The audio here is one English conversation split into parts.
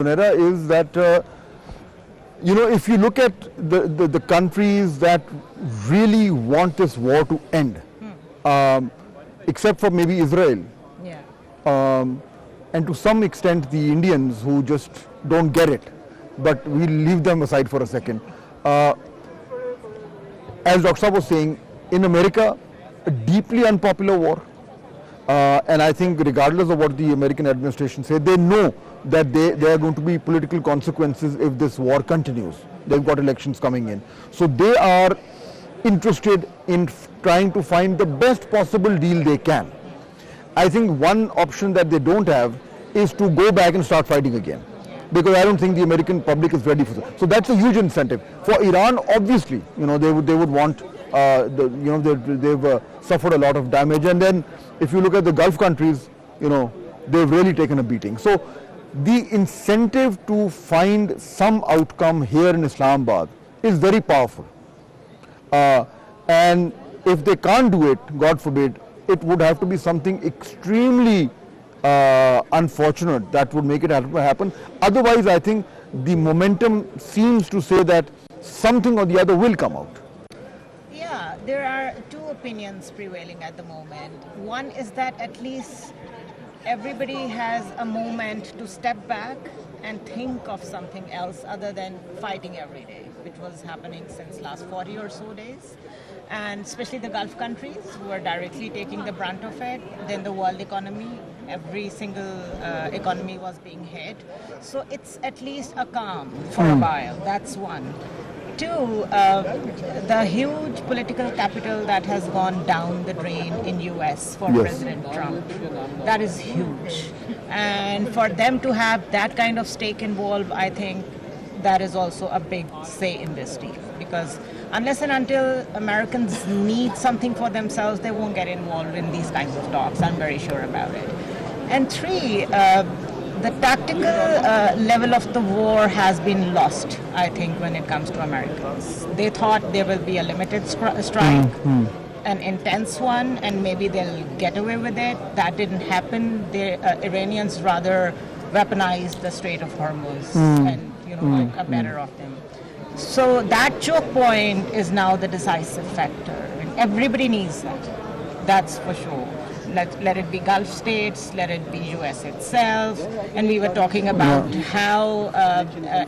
Is that if you look at the countries that really want this war to end, except for maybe Israel, and to some extent the Indians who just don't get it, but we'll leave them aside for a second. As Dr. Saab was saying, in America, a deeply unpopular war, and I think regardless of what the American administration says, they know that there are going to be political consequences if this war continues. They've got elections coming in. So they are interested in trying to find the best possible deal they can. I think one option that they don't have is to go back and start fighting again, because I don't think the American public is ready for that. So that's a huge incentive. For Iran, obviously, they would want, they've suffered a lot of damage. And then if you look at the Gulf countries, they've really taken a beating. So the incentive to find some outcome here in Islamabad is very powerful. And if they can't do it, God forbid, it would have to be something extremely unfortunate that would make it happen. Otherwise, I think the momentum seems to say that something or the other will come out. Yeah, there are two opinions prevailing at the moment. One is that at least everybody has a moment to step back and think of something else other than fighting every day, which was happening since last 40 or so days. And especially the Gulf countries who are directly taking the brunt of it. Then the world economy, every single economy was being hit. So it's at least a calm for a while. That's one. Two, the huge political capital that has gone down the drain in US for President Trump, that is huge. And for them to have that kind of stake involved, I think that is also a big say in this deal. Because unless and until Americans need something for themselves, they won't get involved in these kinds of talks. I'm very sure about it. And three, the tactical level of the war has been lost, I think, when it comes to Americans. They thought there will be a limited strike, an intense one, and maybe they'll get away with it. That didn't happen. The Iranians rather weaponized the Strait of Hormuz and, a better of them. So that choke point is now the decisive factor. And everybody needs that. That's for sure. Let it be Gulf states, let it be US itself. And we were talking about how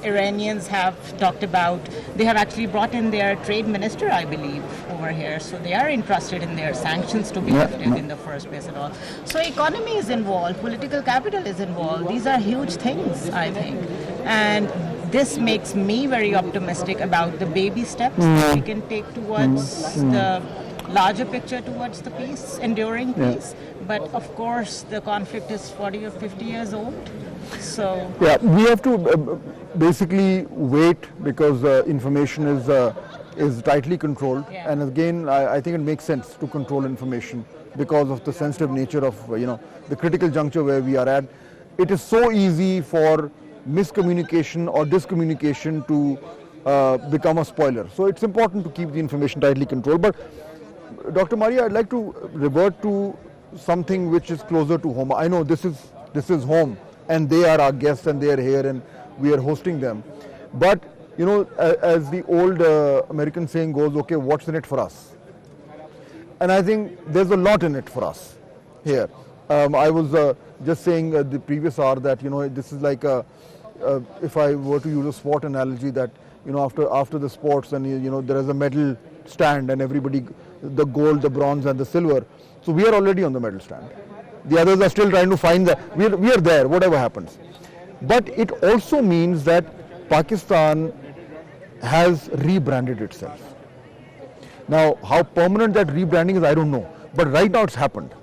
Iranians have talked about, they have actually brought in their trade minister, I believe, over here. So they are interested in their sanctions to be lifted in the first place at all. So economy is involved, political capital is involved. These are huge things, I think. And this makes me very optimistic about the baby steps that we can take towards the larger picture, towards the peace, enduring peace. But of course, the conflict is 40 or 50 years old. So we have to basically wait, because information is tightly controlled. And again, I think it makes sense to control information because of the sensitive nature of the critical juncture where we are at. It is so easy for miscommunication or discommunication to become a spoiler. So it's important to keep the information tightly controlled. But Dr. Maria, I'd like to revert to something which is closer to home. I know this is home, and they are our guests, and they are here, and we are hosting them. But as the old American saying goes, okay, what's in it for us? And I think there's a lot in it for us here. I was just saying the previous hour that this is like if I were to use a sport analogy, that after the sports, and there is a medal stand, and everybody, the gold, the bronze, and the silver. So we are already on the medal stand. The others are still trying to find we are there, whatever happens. But it also means that Pakistan has rebranded itself. Now, how permanent that rebranding is, I don't know. But right now it's happened.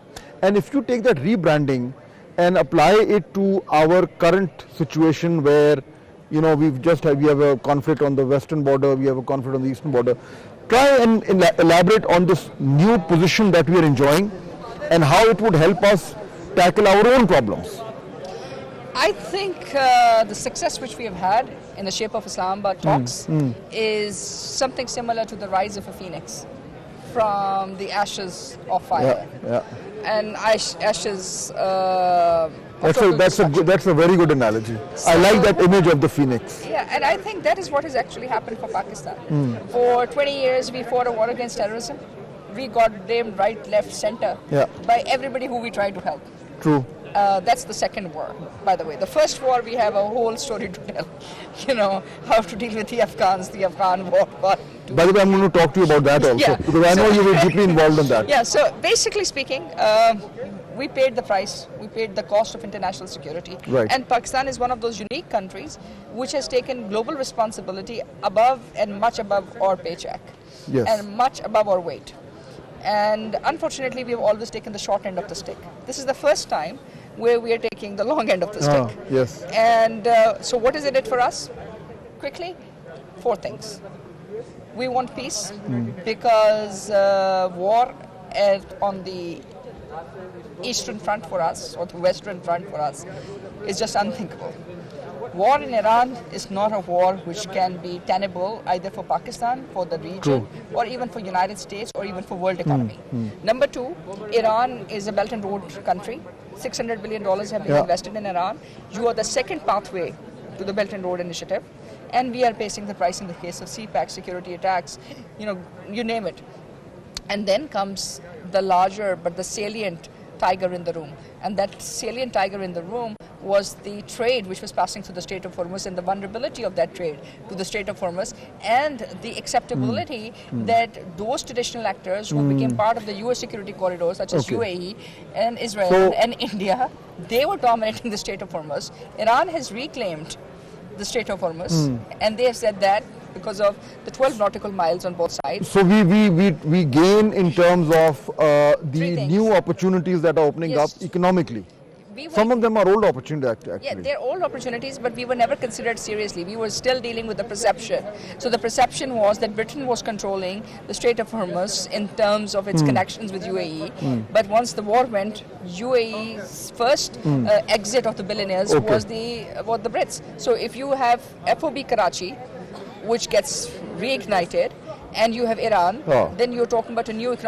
And if you take that rebranding and apply it to our current situation where, we have a conflict on the western border, we have a conflict on the eastern border, try and elaborate on this new position that we are enjoying and how it would help us tackle our own problems. I think the success which we have had in the shape of Islamabad talks is something similar to the rise of a phoenix from the ashes of fire. And ashes That's a very good analogy. I like that image of the phoenix. Yeah, and I think that is what has actually happened for Pakistan. For 20 years, we fought a war against terrorism. We got blamed right, left, center by everybody who we tried to help. True. That's the second war, by the way. The first war, we have a whole story to tell. You know, how to deal with the Afghans, the Afghan war. By the way, I'm going to talk to you about that also, Yeah. because I know you were deeply involved in that. Yeah, so basically speaking, we paid the price, we paid the cost of international security. Right. And Pakistan is one of those unique countries which has taken global responsibility above and much above our paycheck. Yes. And much above our weight. And unfortunately, we have always taken the short end of the stick. This is the first time where we are taking the long end of the stick. Yes. And so what is in it for us? Quickly, 4 things. We want peace because war on the eastern front for us, or the western front for us, is just unthinkable. War in Iran is not a war which can be tenable either for Pakistan, for the region, or even for United States, or even for world economy. Number 2, Iran is a Belt and Road country. $600 billion have been invested in Iran. You are the second pathway to the Belt and Road Initiative. And we are paying the price in the case of CPAC, security attacks, you name it. And then comes the larger but the salient tiger in the room. And that salient tiger in the room was the trade which was passing through the Strait of Hormuz and the vulnerability of that trade to the Strait of Hormuz, and the acceptability that those traditional actors who became part of the US security corridors, such as UAE and Israel and India, they were dominating the Strait of Hormuz. Iran has reclaimed the Strait of Hormuz, and they have said that because of the 12 nautical miles on both sides. So we gain in terms of the new opportunities that are opening up economically. Some of them are old opportunities actually. Yeah, they're old opportunities, but we were never considered seriously. We were still dealing with the perception. So the perception was that Britain was controlling the Strait of Hormuz in terms of its connections with UAE. But once the war went, UAE's first exit of the billionaires was the Brits. So if you have FOB Karachi, which gets reignited, and you have Iran, then you're talking about a new economic